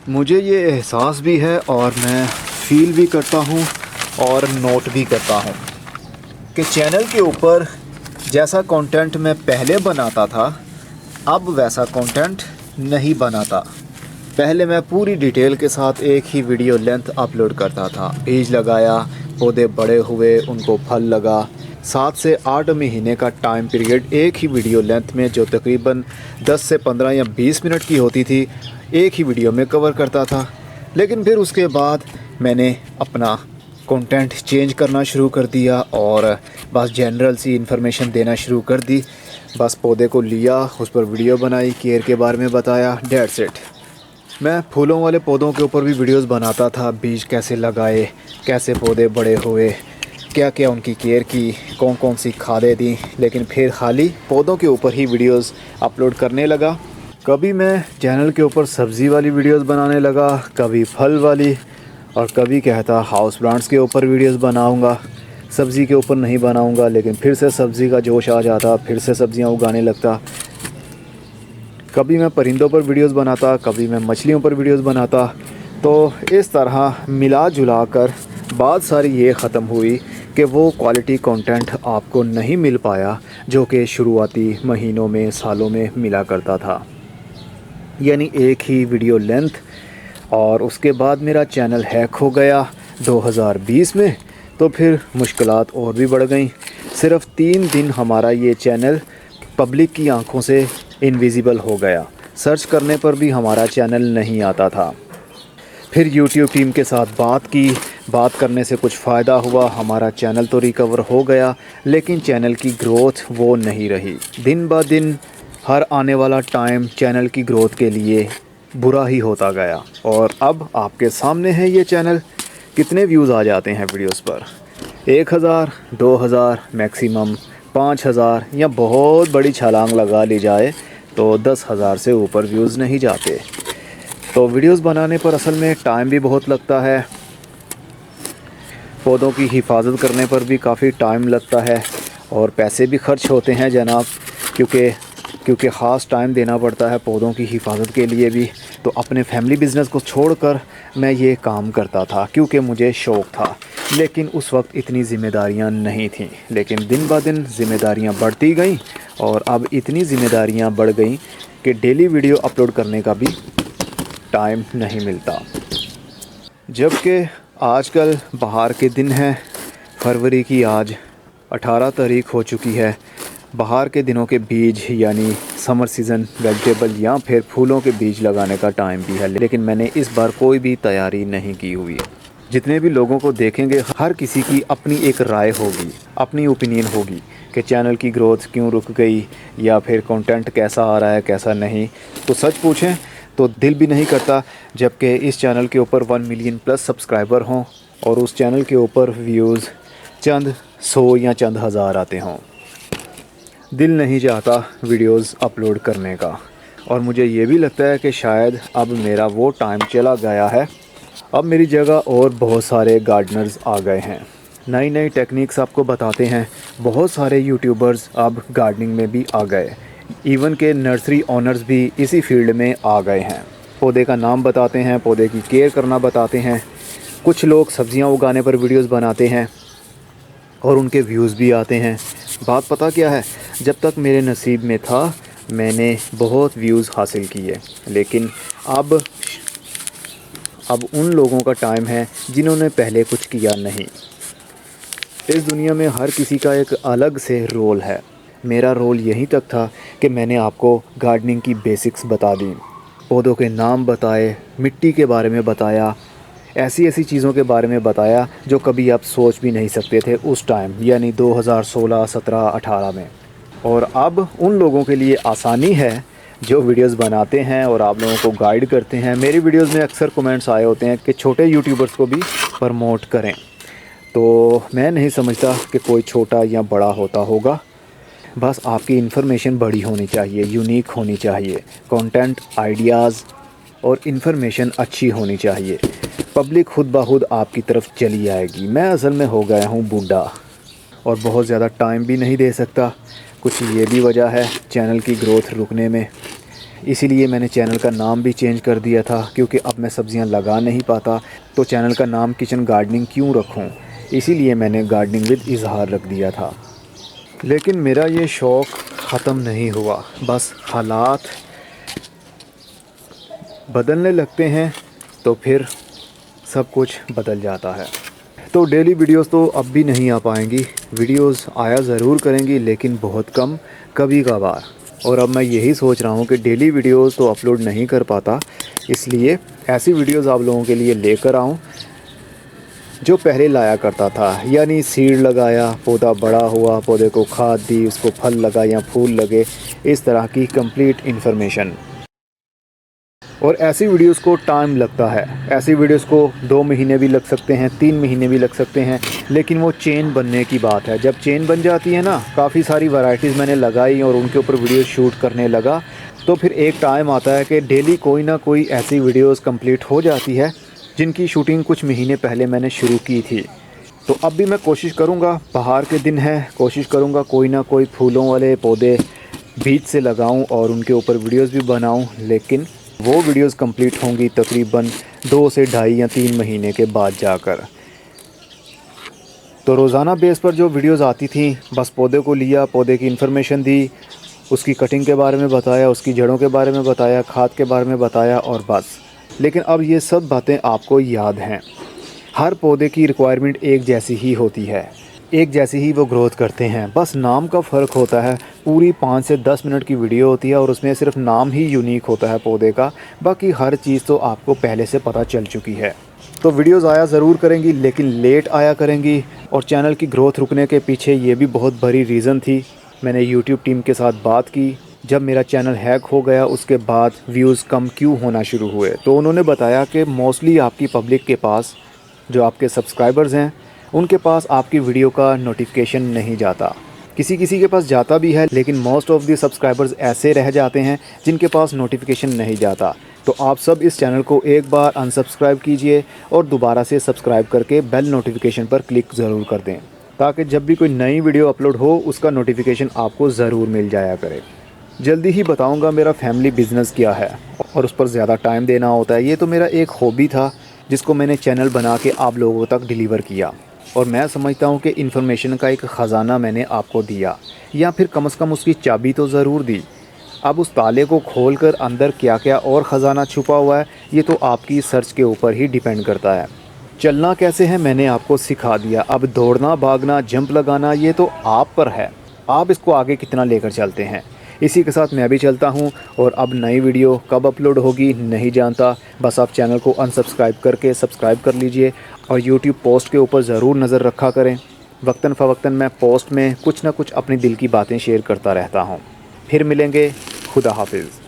मुझे ये एहसास भी है और मैं फ़ील भी करता हूँ और नोट भी करता हूँ कि चैनल के ऊपर जैसा कंटेंट मैं पहले बनाता था अब वैसा कंटेंट नहीं बनाता। पहले मैं पूरी डिटेल के साथ एक ही वीडियो लेंथ अपलोड करता था। बीज लगाया, पौधे बड़े हुए, उनको फल लगा, 7 से 8 महीने का टाइम पीरियड एक ही वीडियो लेंथ में जो तकरीबन 10 से 15 या 20 मिनट की होती थी एक ही वीडियो में कवर करता था। लेकिन फिर उसके बाद मैंने अपना कंटेंट चेंज करना शुरू कर दिया और बस जनरल सी इन्फॉर्मेशन देना शुरू कर दी। बस पौधे को लिया, उस पर वीडियो बनाई, केयर के बारे में बताया, डेट्स इट। मैं फूलों वाले पौधों के ऊपर भी वीडियोस बनाता था, बीज कैसे लगाए, कैसे पौधे बड़े हुए, क्या क्या उनकी केयर की, कौन कौन सी खादें दी। लेकिन फिर खाली पौधों के ऊपर ही वीडियोस अपलोड करने लगा। कभी मैं चैनल के ऊपर सब्ज़ी वाली वीडियोस बनाने लगा, कभी फल वाली, और कभी कहता हाउस प्लांट्स के ऊपर वीडियोस बनाऊंगा, सब्ज़ी के ऊपर नहीं बनाऊंगा। लेकिन फिर से सब्ज़ी का जोश आ जाता, फिर से सब्ज़ियां उगाने लगता। कभी मैं परिंदों पर वीडियोस बनाता, कभी मैं मछलियों पर वीडियोस बनाता। तो इस तरह मिला जुला कर बात सारी ये ख़त्म हुई कि वो क्वालिटी कंटेंट आपको नहीं मिल पाया जो कि शुरुआती महीनों में, सालों में मिला करता था, यानी एक ही वीडियो लेंथ। और उसके बाद मेरा चैनल हैक हो गया 2020 में। तो फिर मुश्किलात और भी बढ़ गई। सिर्फ़ 3 दिन हमारा ये चैनल पब्लिक की आंखों से इनविजिबल हो गया। सर्च करने पर भी हमारा चैनल नहीं आता था। फिर यूट्यूब टीम के साथ बात करने से कुछ फ़ायदा हुआ। हमारा चैनल तो रिकवर हो गया, लेकिन चैनल की ग्रोथ वो नहीं रही। दिन ब दिन हर आने वाला टाइम चैनल की ग्रोथ के लिए बुरा ही होता गया। और अब आपके सामने है ये चैनल। कितने व्यूज़ आ जाते हैं वीडियोस पर? 1000, 2000, मैक्सिमम 5000, या बहुत बड़ी छलांग लगा ली जाए तो 10,000 से ऊपर व्यूज़ नहीं जाते। तो वीडियोस बनाने पर असल में टाइम भी बहुत लगता है। पौधों की हिफाजत करने पर भी काफ़ी टाइम लगता है और पैसे भी खर्च होते हैं जनाब, क्योंकि ख़ास टाइम देना पड़ता है पौधों की हिफाजत के लिए भी। तो अपने फैमिली बिज़नेस को छोड़कर मैं ये काम करता था क्योंकि मुझे शौक़ था। लेकिन उस वक्त इतनी ज़िम्मेदारियां नहीं थीं। लेकिन दिन ब दिन ज़िम्मेदारियां बढ़ती गईं और अब इतनी ज़िम्मेदारियां बढ़ गईं कि डेली वीडियो अपलोड करने का भी टाइम नहीं मिलता। जबकि आजकल बाहर के दिन हैं, फरवरी की आज 18 तारीख हो चुकी है। बाहर के दिनों के बीज यानी समर सीज़न वेजिटेबल या फिर फूलों के बीज लगाने का टाइम भी है। लेकिन मैंने इस बार कोई भी तैयारी नहीं की हुई है। जितने भी लोगों को देखेंगे हर किसी की अपनी एक राय होगी, अपनी ओपिनियन होगी कि चैनल की ग्रोथ क्यों रुक गई या फिर कंटेंट कैसा आ रहा है, कैसा नहीं। तो सच पूछें तो दिल भी नहीं करता जबकि इस चैनल के ऊपर 1 मिलियन प्लस सब्सक्राइबर हों और उस चैनल के ऊपर व्यूज़ चंद 100 या चंद हज़ार आते हों। दिल नहीं चाहता वीडियोस अपलोड करने का। और मुझे ये भी लगता है कि शायद अब मेरा वो टाइम चला गया है। अब मेरी जगह और बहुत सारे गार्डनर्स आ गए हैं, नई नई टेक्निक्स आपको बताते हैं। बहुत सारे यूट्यूबर्स अब गार्डनिंग में भी आ गए, इवन के नर्सरी ओनर्स भी इसी फील्ड में आ गए हैं। पौधे का नाम बताते हैं, पौधे की केयर करना बताते हैं। कुछ लोग सब्ज़ियाँ उगाने पर वीडियोस बनाते हैं और उनके व्यूज़ भी आते हैं। बात पता क्या है, जब तक मेरे नसीब में था मैंने बहुत व्यूज़ हासिल किए। लेकिन अब उन लोगों का टाइम है जिन्होंने पहले कुछ किया नहीं। इस दुनिया में हर किसी का एक अलग से रोल है। मेरा रोल यहीं तक था कि मैंने आपको गार्डनिंग की बेसिक्स बता दी, पौधों के नाम बताए, मिट्टी के बारे में बताया, ऐसी चीज़ों के बारे में बताया जो कभी आप सोच भी नहीं सकते थे उस टाइम, यानी 2016, 17, 18 में। और अब उन लोगों के लिए आसानी है जो वीडियोस बनाते हैं और आप लोगों को गाइड करते हैं। मेरी वीडियोस में अक्सर कमेंट्स आए होते हैं कि छोटे यूट्यूबर्स को भी प्रमोट करें। तो मैं नहीं समझता कि कोई छोटा या बड़ा होता होगा, बस आपकी इन्फॉर्मेशन बड़ी होनी चाहिए, यूनिक होनी चाहिए, कंटेंट, आइडियाज़ और इन्फॉर्मेशन अच्छी होनी चाहिए। पब्लिक खुद ब खुद आपकी तरफ चली आएगी। मैं असल में हो गया हूँ बूढ़ा और बहुत ज़्यादा टाइम भी नहीं दे सकता। कुछ ये भी वजह है चैनल की ग्रोथ रुकने में। इसीलिए मैंने चैनल का नाम भी चेंज कर दिया था, क्योंकि अब मैं सब्ज़ियां लगा नहीं पाता तो चैनल का नाम किचन गार्डनिंग क्यों रखूं। इसीलिए मैंने गार्डनिंग विद इजहार रख दिया था। लेकिन मेरा ये शौक़ ख़त्म नहीं हुआ, बस हालात बदलने लगते हैं तो फिर सब कुछ बदल जाता है। तो डेली वीडियोस तो अब भी नहीं आ पाएंगी, वीडियोस आया ज़रूर करेंगी लेकिन बहुत कम, कभी कभार। और अब मैं यही सोच रहा हूँ कि डेली वीडियोस तो अपलोड नहीं कर पाता, इसलिए ऐसी वीडियोस आप लोगों के लिए लेकर आऊँ जो पहले लाया करता था। यानी सीड लगाया, पौधा बड़ा हुआ, पौधे को खाद दी, उसको फल लगा या फूल लगे, इस तरह की कंप्लीट इन्फॉर्मेशन। और ऐसी वीडियोस को टाइम लगता है, ऐसी वीडियोस को 2 महीने भी लग सकते हैं, 3 महीने भी लग सकते हैं, लेकिन वो चेन बनने की बात है। जब चेन बन जाती है ना, काफ़ी सारी वैरायटीज़ मैंने लगाई और उनके ऊपर वीडियो शूट करने लगा, तो फिर एक टाइम आता है कि डेली कोई ना कोई ऐसी वीडियोस कंप्लीट हो जाती है जिनकी शूटिंग कुछ महीने पहले मैंने शुरू की थी। तो अब भी मैं कोशिश करूँगा, बाहर के दिन है, कोशिश करूँगा कोई ना कोई फूलों वाले पौधे बीज से लगाऊँ और उनके ऊपर वीडियोज़ भी बनाऊँ, लेकिन वो वीडियोस कंप्लीट होंगी तकरीबन 2 से 2.5 या 3 महीने के बाद जाकर। तो रोज़ाना बेस पर जो वीडियोस आती थी, बस पौधे को लिया, पौधे की इन्फॉर्मेशन दी, उसकी कटिंग के बारे में बताया, उसकी जड़ों के बारे में बताया, खाद के बारे में बताया और बस। लेकिन अब ये सब बातें आपको याद हैं। हर पौधे की रिक्वायरमेंट एक जैसी ही होती है, एक जैसी ही वो ग्रोथ करते हैं, बस नाम का फ़र्क होता है। पूरी 5 से 10 मिनट की वीडियो होती है और उसमें सिर्फ नाम ही यूनिक होता है पौधे का, बाकी हर चीज़ तो आपको पहले से पता चल चुकी है। तो वीडियोस आया ज़रूर करेंगी लेकिन लेट आया करेंगी। और चैनल की ग्रोथ रुकने के पीछे ये भी बहुत बड़ी रीज़न थी। मैंने यूट्यूब टीम के साथ बात की, जब मेरा चैनल हैक हो गया उसके बाद व्यूज़ कम क्यों होना शुरू हुए, तो उन्होंने बताया कि मोस्टली आपकी पब्लिक के पास, जो आपके सब्सक्राइबर्स हैं, उनके पास आपकी वीडियो का नोटिफिकेशन नहीं जाता। किसी किसी के पास जाता भी है, लेकिन मोस्ट ऑफ़ दी सब्सक्राइबर्स ऐसे रह जाते हैं जिनके पास नोटिफिकेशन नहीं जाता। तो आप सब इस चैनल को एक बार अनसब्सक्राइब कीजिए और दोबारा से सब्सक्राइब करके बेल नोटिफिकेशन पर क्लिक ज़रूर कर दें, ताकि जब भी कोई नई वीडियो अपलोड हो उसका नोटिफिकेशन आपको ज़रूर मिल जाया करे। जल्दी ही बताऊँगा मेरा फैमिली बिज़नेस क्या है और उस पर ज़्यादा टाइम देना होता है। ये तो मेरा एक हॉबी था जिसको मैंने चैनल बना के आप लोगों तक डिलीवर किया, और मैं समझता हूँ कि इन्फॉर्मेशन का एक ख़जाना मैंने आपको दिया, या फिर कम से कम उसकी चाबी तो ज़रूर दी। अब उस ताले को खोलकर अंदर क्या क्या और ख़जाना छुपा हुआ है, ये तो आपकी सर्च के ऊपर ही डिपेंड करता है। चलना कैसे है मैंने आपको सिखा दिया, अब दौड़ना, भागना, जंप लगाना ये तो आप पर है, आप इसको आगे कितना लेकर चलते हैं। इसी के साथ मैं भी चलता हूँ, और अब नई वीडियो कब अपलोड होगी नहीं जानता, बस आप चैनल को अनसब्सक्राइब करके सब्सक्राइब कर लीजिए और यूट्यूब पोस्ट के ऊपर ज़रूर नज़र रखा करें। वक्तन फ़वक्तन मैं पोस्ट में कुछ ना कुछ अपने दिल की बातें शेयर करता रहता हूँ। फिर मिलेंगे, खुदा हाफिज़।